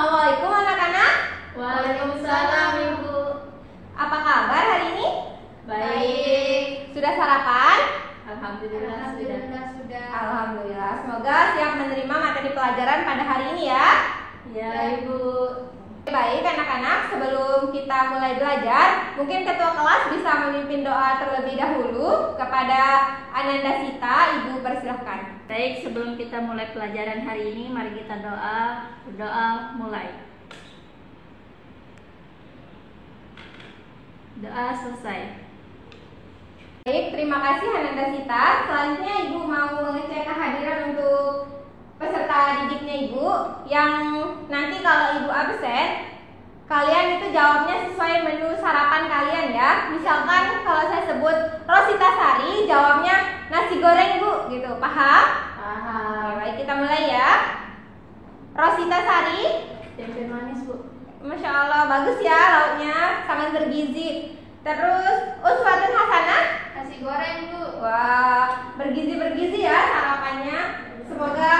Assalamualaikum anak-anak. Waalaikumsalam Ibu. Apa kabar hari ini? Baik. Sudah sarapan? Alhamdulillah sudah. Alhamdulillah. Semoga siap menerima materi pelajaran pada hari ini ya. Ya Ibu. Baik anak-anak, sebelum kita mulai belajar, mungkin ketua kelas bisa memimpin doa terlebih dahulu kepada Ananda Sita. Ibu persilahkan. Baik, sebelum kita mulai pelajaran hari ini, mari kita berdoa mulai. Doa selesai. Baik, terima kasih Ananda Sita. Selanjutnya Ibu mau mengecek kehadiran untuk peserta didiknya Ibu, yang nanti kalau Ibu absen, kalian itu jawabnya sesuai menu sarapan kalian ya. Misalkan kalau saya sebut Rosita Sari, jawabnya nasi goreng Bu, gitu. Paham? Paham. Baik, kita mulai ya. Rosita Sari, Tempe manis Bu. Masya Allah, bagus ya lauknya, sangat bergizi. Terus Uswatun Hasanah, Nasi goreng Bu. wah, bergizi ya sarapannya. Semoga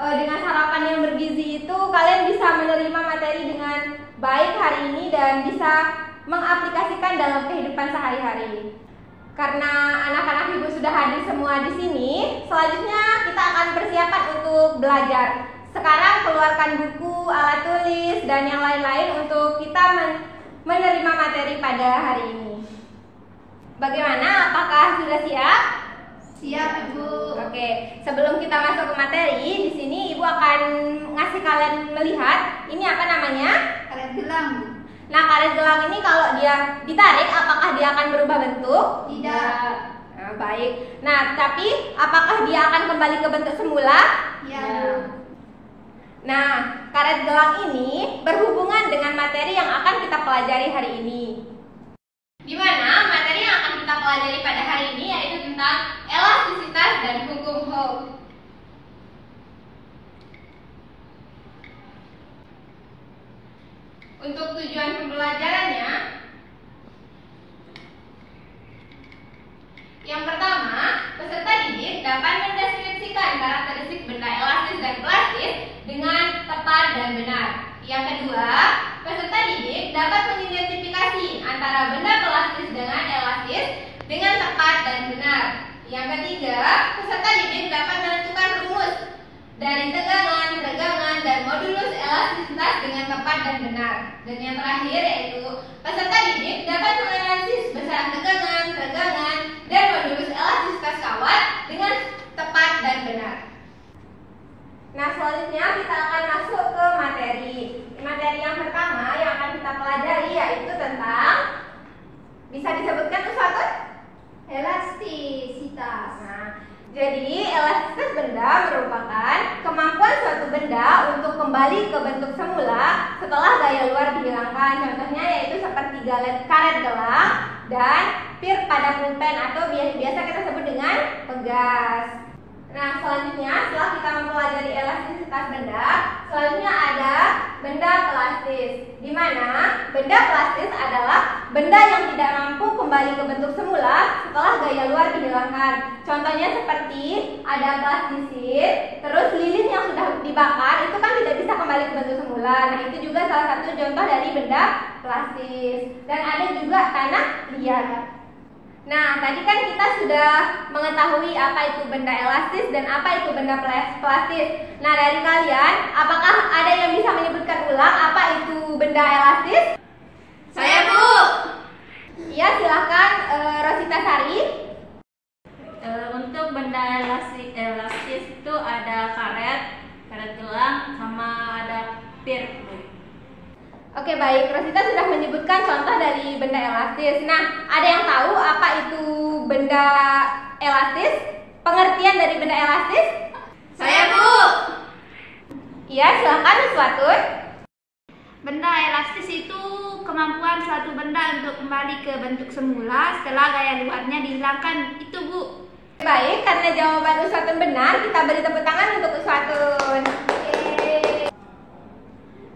dengan sarapan yang bergizi itu kalian bisa menerima materi dengan baik hari ini dan bisa mengaplikasikan dalam kehidupan sehari-hari. Karena anak-anak Ibu sudah hadir semua di sini, selanjutnya kita akan persiapan untuk belajar. Sekarang keluarkan buku, alat tulis, dan yang lain-lain untuk kita menerima materi pada hari ini. Bagaimana? Apakah sudah siap? Siap Ibu. Oke, sebelum kita masuk ke materi, di sini Ibu akan ngasih kalian melihat ini apa namanya? Karet gelang Bu. Nah, karet gelang ini kalau dia ditarik, apakah dia akan berubah bentuk? Tidak. Nah, baik. Nah, tapi apakah dia akan kembali ke bentuk semula? Ya. Nah, karet gelang ini berhubungan dengan materi yang akan kita pelajari hari ini. Di mana materi yang akan kita pelajari pada hari ini yaitu tentang elastisitas dan hukum Hooke. Untuk tujuan pembelajarannya, yang pertama, peserta didik dapat mendeskripsikan karakteristik benda elastis dan plastis dengan tepat dan benar. Yang kedua, peserta didik dapat mengidentifikasi antara benda plastis dengan elastis dengan tepat dan benar. Yang ketiga, peserta didik dapat menentukan rumus dari tegangan, regangan, dan modulus elastisitas dengan tepat dan benar. Dan yang terakhir yaitu peserta didik dapat menganalisis besaran tegangan, regangan, dan modulus elastisitas kawat dengan tepat dan benar. Nah, selanjutnya kita akan masuk ke materi. Materi yang pertama yang akan kita pelajari yaitu tentang, bisa disebutkan Uswatun? Elastisitas. Nah, jadi elastisitas benda merupakan kemampuan suatu benda untuk kembali ke bentuk semula setelah gaya luar dihilangkan. Contohnya yaitu seperti karet gelang dan pir pada pulpen atau biasa kita sebut dengan pegas. Nah, selanjutnya setelah kita mempelajari elastisitas benda, selanjutnya ada benda plastis. Di mana benda plastis adalah benda yang tidak mampu kembali ke bentuk semula setelah gaya luar dihilangkan. Contohnya seperti ada plastisit, terus lilin yang sudah dibakar itu kan tidak bisa kembali ke bentuk semula. Nah, itu juga salah satu contoh dari benda plastis. Dan ada juga tanah liat. Nah, tadi kan kita sudah mengetahui apa itu benda elastis dan apa itu benda plastis. Nah, dari kalian, apakah ada yang bisa menyebutkan ulang apa itu benda elastis? Saya Bu. Ya, silakan Rosita Sari. Untuk benda elastis itu ada karet gelang, sama ada pir Bu. Oke, baik, Rosita sudah menyebutkan contoh dari benda elastis. Nah, ada yang tahu apa itu benda elastis? Pengertian dari benda elastis? Saya Bu. Iya, silakan Uswatun. Benda elastis itu kemampuan suatu benda untuk kembali ke bentuk semula setelah gaya luarnya dihilangkan. Itu Bu. Baik, karena jawaban Uswatun benar, kita beri tepuk tangan untuk Uswatun.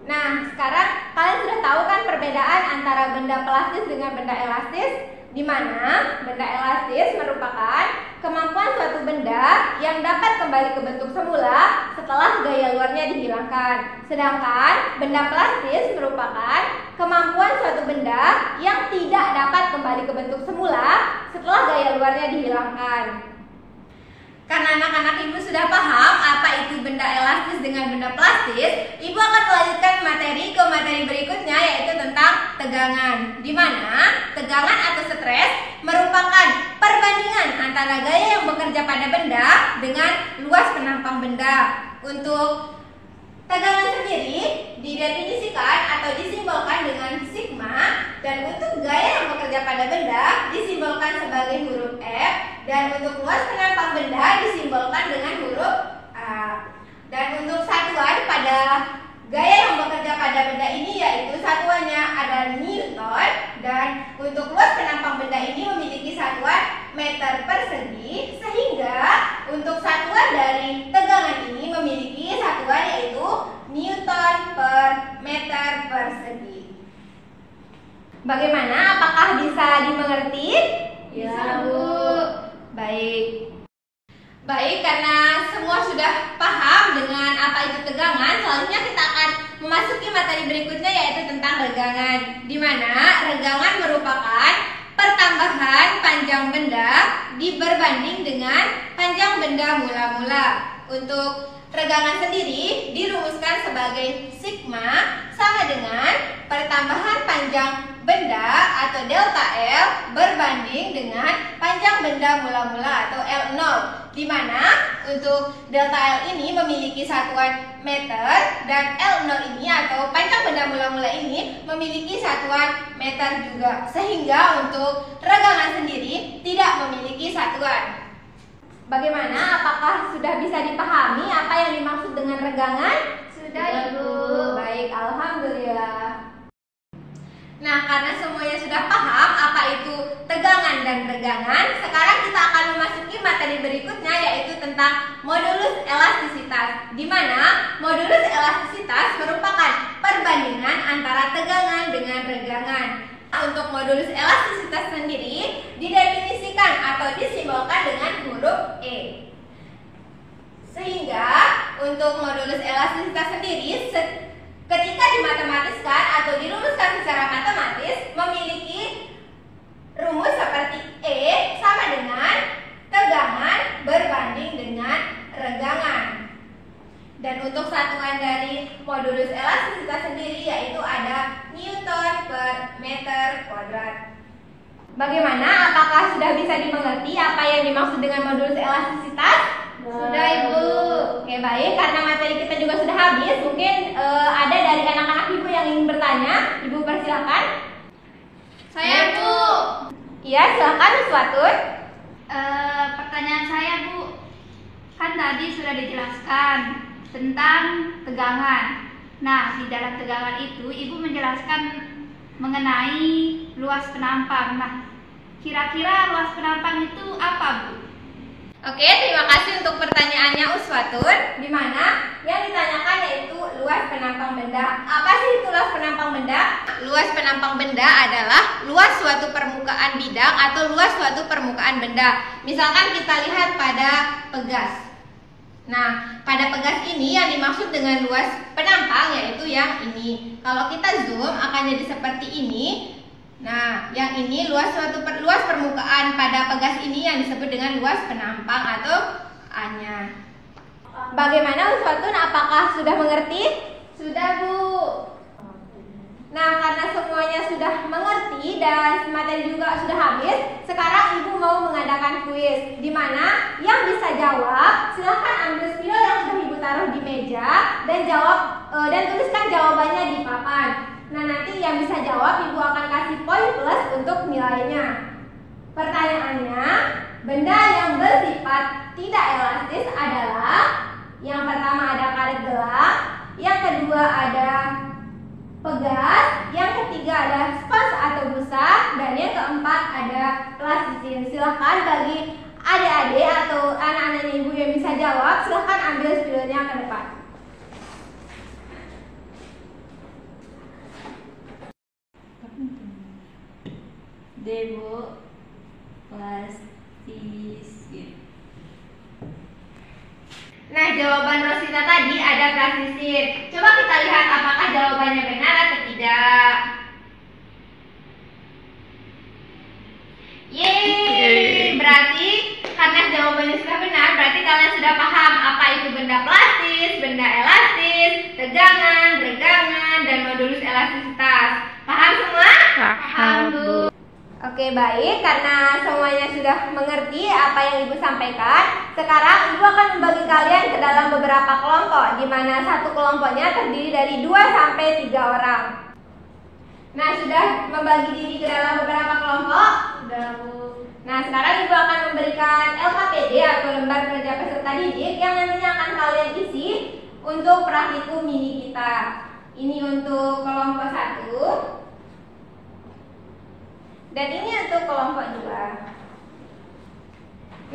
Nah, sekarang kalian sudah tahu kan perbedaan antara benda plastis dengan benda elastis? Di mana benda elastis merupakan kemampuan suatu benda yang dapat kembali ke bentuk semula setelah gaya luarnya dihilangkan. Sedangkan benda plastis merupakan kemampuan suatu benda yang tidak dapat kembali ke bentuk semula setelah gaya luarnya dihilangkan. Karena anak-anak ibu sudah paham apa itu benda elastis dengan benda plastis, ibu akan melanjutkan materi ke materi berikutnya, yaitu tentang tegangan. Di mana tegangan atau stres merupakan perbandingan antara gaya yang bekerja pada benda dengan luas penampang benda. Untuk tegangan sendiri didefinisikan atau disimbolkan dengan sigma, dan untuk gaya yang bekerja pada benda disimbolkan sebagai huruf F, dan untuk luas penampang benda disimbolkan dengan huruf A. Dan untuk satuan pada gaya yang bekerja pada benda ini yaitu satuannya adalah Newton, dan untuk luas penampang benda ini memiliki satuan meter persegi, sehingga untuk satuan dari tegangan ini memiliki satuan yaitu Newton per meter persegi. Bagaimana? Apakah bisa dimengerti? Ya, Bu. Baik, karena semua sudah paham dengan apa itu tegangan, selanjutnya kita akan memasuki materi berikutnya, yaitu tentang regangan. Di mana regangan merupakan pertambahan panjang benda berbanding dengan panjang benda mula-mula. Untuk regangan sendiri dirumuskan sebagai sigma sama dengan pertambahan panjang benda atau delta L berbanding dengan panjang benda mula-mula atau L0, di mana untuk delta L ini memiliki satuan meter dan L0 ini atau panjang benda mula-mula ini memiliki satuan meter juga, sehingga untuk regangan sendiri tidak memiliki satuan. Bagaimana? Apakah sudah bisa dipahami apa yang dimaksud dengan regangan? Sudah, Ibu. Baik, alhamdulillah. Nah, karena semuanya sudah paham apa itu tegangan dan regangan, sekarang kita akan memasuki materi berikutnya, yaitu tentang modulus elastisitas. Di mana modulus elastisitas merupakan perbandingan antara tegangan dengan regangan. Untuk modulus elastisitas sendiri didefinisikan atau disimbolkan dengan huruf E. Sehingga untuk modulus elastisitas sendiri ketika dimatematiskan atau dirumuskan secara matematis memiliki rumus seperti E sama dengan tegangan berbanding dengan regangan. Dan untuk satuan dari modulus elastisitas sendiri yaitu ada Newton per meter kuadrat. Bagaimana? Apakah sudah bisa dimengerti apa yang dimaksud dengan modulus elastisitas? Sudah, Ibu. Oke, baik. Karena materi kita juga sudah habis, mungkin ada dari anak-anak ibu yang ingin bertanya. Ibu persilakan. Saya, Bu. Iya, silakan Uswatun. Pertanyaan saya, Bu. Kan tadi sudah dijelaskan tentang tegangan. Nah, di dalam tegangan itu Ibu menjelaskan mengenai luas penampang. Nah, kira-kira luas penampang itu apa, Bu? Oke, terima kasih untuk pertanyaannya Uswatun. Di mana yang ditanyakan yaitu luas penampang benda. Apa sih itu luas penampang benda? Luas penampang benda adalah luas suatu permukaan bidang atau luas suatu permukaan benda. Misalkan kita lihat pada pegas. Nah, pada pegas ini yang dimaksud dengan luas penampang yaitu yang ini. Kalau kita zoom akan jadi seperti ini. Nah, yang ini luas permukaan pada pegas ini yang disebut dengan luas penampang atau A-nya. Bagaimana Uswatun? Apakah sudah mengerti? Sudah, Bu. Nah, karena semuanya sudah mengerti dan materi juga sudah habis, sekarang Ibu mau mengadakan kuis. Di mana yang bisa jawab, silahkan ambil spidol yang sudah Ibu taruh di meja dan tuliskan jawabannya di papan. Nah, nanti yang bisa jawab Ibu akan kasih poin plus untuk nilainya. Pertanyaannya, benda yang bersifat tidak elastis adalah yang pertama ada karet gelang, yang kedua ada pegas, yang ketiga ada spons atau busa, dan yang keempat ada plastidin. Silahkan bagi adik-adik atau anak-anak Ibu yang bisa jawab, silahkan ambil spidolnya ke depan. D Bu, plastisin. Nah, jawaban Rosita tadi ada plastisin. Coba kita lihat apakah jawabannya benar atau tidak. Yeay, berarti karena jawabannya sudah benar, berarti kalian sudah paham apa itu benda plastis, benda elastis, tegangan, regangan, dan modulus elastisitas. Paham semua? Paham Bu. Oke, baik, karena semuanya sudah mengerti apa yang Ibu sampaikan, sekarang Ibu akan membagi kalian ke dalam beberapa kelompok, di mana satu kelompoknya terdiri dari 2 sampai 3 orang. Nah, sudah membagi diri ke dalam beberapa kelompok? Sudah Bu. Nah, sekarang Ibu akan memberikan LKPD atau lembar kerja peserta didik yang nantinya akan kalian isi untuk praktikum mini kita. Ini untuk kelompok 1. Dan ini untuk kelompok 2.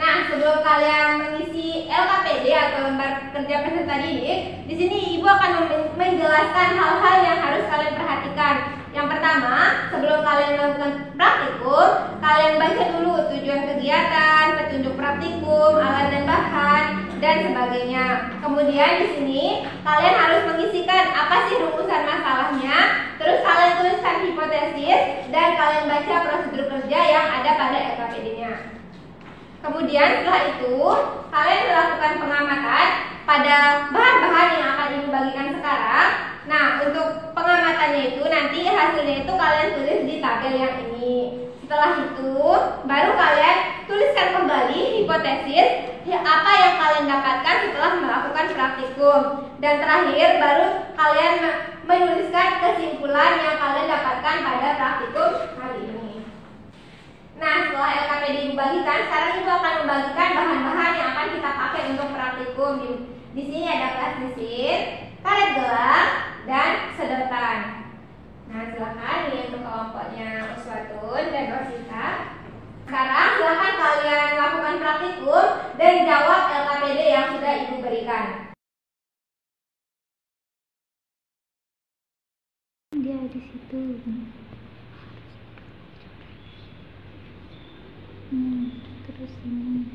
Nah, sebelum kalian mengisi LKPD atau lembar kerja peserta didik, di sini Ibu akan menjelaskan hal-hal yang harus kalian perhatikan. Yang pertama, sebelum kalian melakukan praktikum, kalian baca dulu tujuan kegiatan, petunjuk praktikum, alat dan bahan, dan sebagainya. Kemudian di sini kalian harus mengisikan apa sih rumusan masalahnya, terus kalian tuliskan hipotesis, dan kalian baca prosedur kerja yang ada pada LKPD-nya. Kemudian setelah itu, kalian melakukan pengamatan pada bahan-bahan yang akan Ibu bagikan sekarang. Nah, untuk pengamatannya itu nanti hasilnya itu kalian tulis di tabel yang ini. Setelah itu, baru kalian tuliskan kembali hipotesis apa yang kalian dapatkan setelah melakukan praktikum. Dan terakhir, baru kalian menuliskan kesimpulan yang kalian dapatkan pada praktikum kali ini. Nah, setelah LKPD dibagikan, sekarang Ibu akan membagikan bahan-bahan yang akan kita pakai untuk praktikum. Di sini ada plastisin, karet gelang, dan sedotan. Nah, silakan ini untuk kelompoknya Uswatun dan Rosita. Sekarang silakan kalian lakukan praktikum dan jawab LKPD yang sudah Ibu berikan. Dia di situ. Terus ini.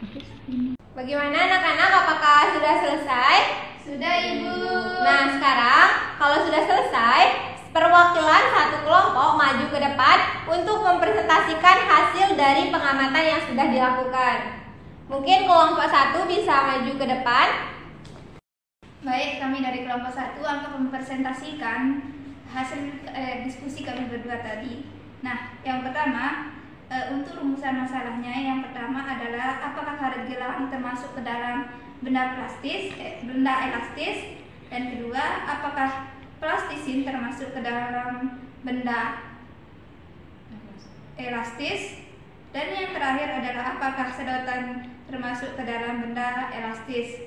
Terus ini. Bagaimana anak-anak, apakah sudah selesai? Sudah Ibu. Nah, sekarang kalau sudah selesai, perwakilan satu kelompok maju ke depan untuk mempresentasikan hasil dari pengamatan yang sudah dilakukan. Mungkin kelompok 1 bisa maju ke depan. Baik, kami dari kelompok 1 akan mempresentasikan hasil diskusi kami berdua tadi. Nah, yang pertama, untuk rumusan masalahnya, yang pertama adalah apakah karet gelang termasuk ke dalam benda elastis, dan kedua, apakah plastisin termasuk ke dalam benda elastis, dan yang terakhir adalah apakah sedotan termasuk ke dalam benda elastis.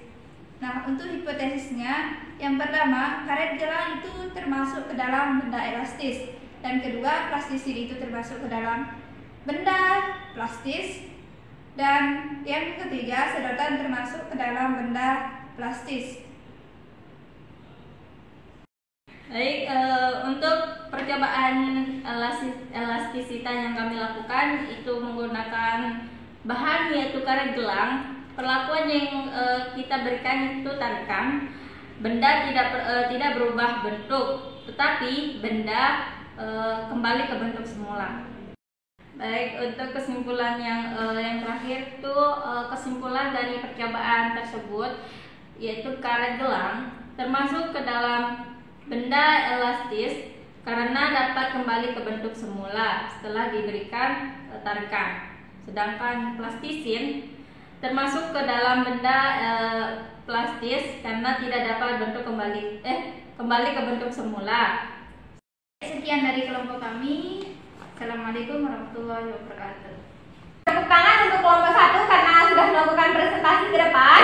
Nah, untuk hipotesisnya, yang pertama, karet gelang itu termasuk ke dalam benda elastis, dan kedua, plastisin itu termasuk ke dalam benda plastis, dan yang ketiga, sedotan termasuk ke dalam benda plastis. Baik, untuk percobaan elastisitas yang kami lakukan itu menggunakan bahan yaitu karet gelang. Perlakuan yang kita berikan itu tarikan. Benda tidak berubah bentuk, tetapi benda kembali ke bentuk semula. Baik, untuk kesimpulan yang terakhir itu kesimpulan dari percobaan tersebut yaitu karet gelang termasuk ke dalam benda elastis karena dapat kembali ke bentuk semula setelah diberikan tarikan. Sedangkan plastisin termasuk ke dalam benda plastis karena tidak dapat kembali ke bentuk semula. Sekian dari kelompok kami. Assalamualaikum warahmatullahi wabarakatuh. Tepuk tangan untuk kelompok 1 karena sudah melakukan presentasi ke depan.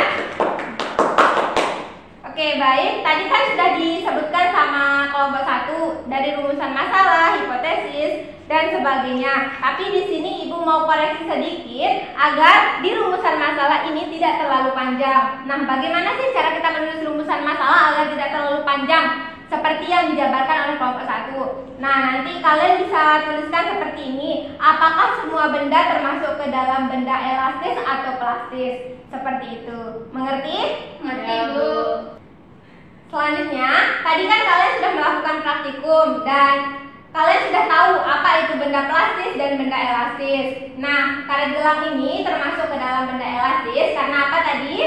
Oke, baik. Tadi kan sudah disebutkan sama kelompok 1 dari rumusan masalah, hipotesis, dan sebagainya. Tapi di sini Ibu mau koreksi sedikit agar di rumusan masalah ini tidak terlalu panjang. Nah, bagaimana sih cara kita menulis rumusan masalah agar tidak terlalu panjang? seperti yang dijabarkan oleh kelompok 1. Nah, nanti kalian bisa tuliskan seperti ini. Apakah semua benda termasuk ke dalam benda elastis atau plastis? Seperti itu. Mengerti? Mengerti, Ya, Bu. Selanjutnya, tadi kan kalian sudah melakukan praktikum dan kalian sudah tahu apa itu benda plastis dan benda elastis. Nah, karet gelang ini termasuk ke dalam benda elastis karena apa tadi?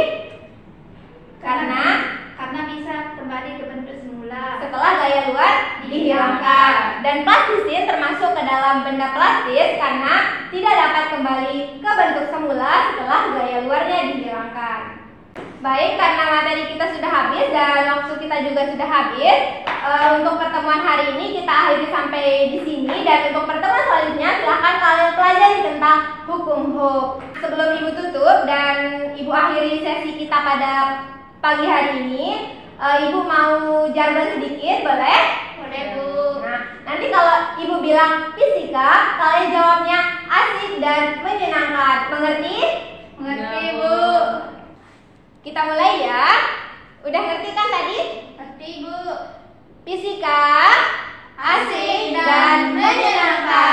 Karena bisa kembali ke bentuk semula. setelah gaya luar dihilangkan. Dan plastisin termasuk ke dalam benda plastis karena tidak dapat kembali ke bentuk semula setelah gaya luarnya dihilangkan. Baik, karena materi kita sudah habis dan waktu kita juga sudah habis, untuk pertemuan hari ini kita akhiri sampai di sini. Dan untuk pertemuan selanjutnya silahkan kalian pelajari tentang hukum Hooke. Sebelum Ibu tutup dan Ibu akhiri sesi kita pada pagi hari ini, Ibu mau jargon sedikit, boleh? Boleh, Bu. Nah, nanti kalau Ibu bilang fisika, kalian jawabnya asik dan menyenangkan. Mengerti? Mengerti, Ya, Bu. Kita mulai ya. Udah ngerti kan tadi? Ngerti, Bu. Fisika asik dan menyenangkan.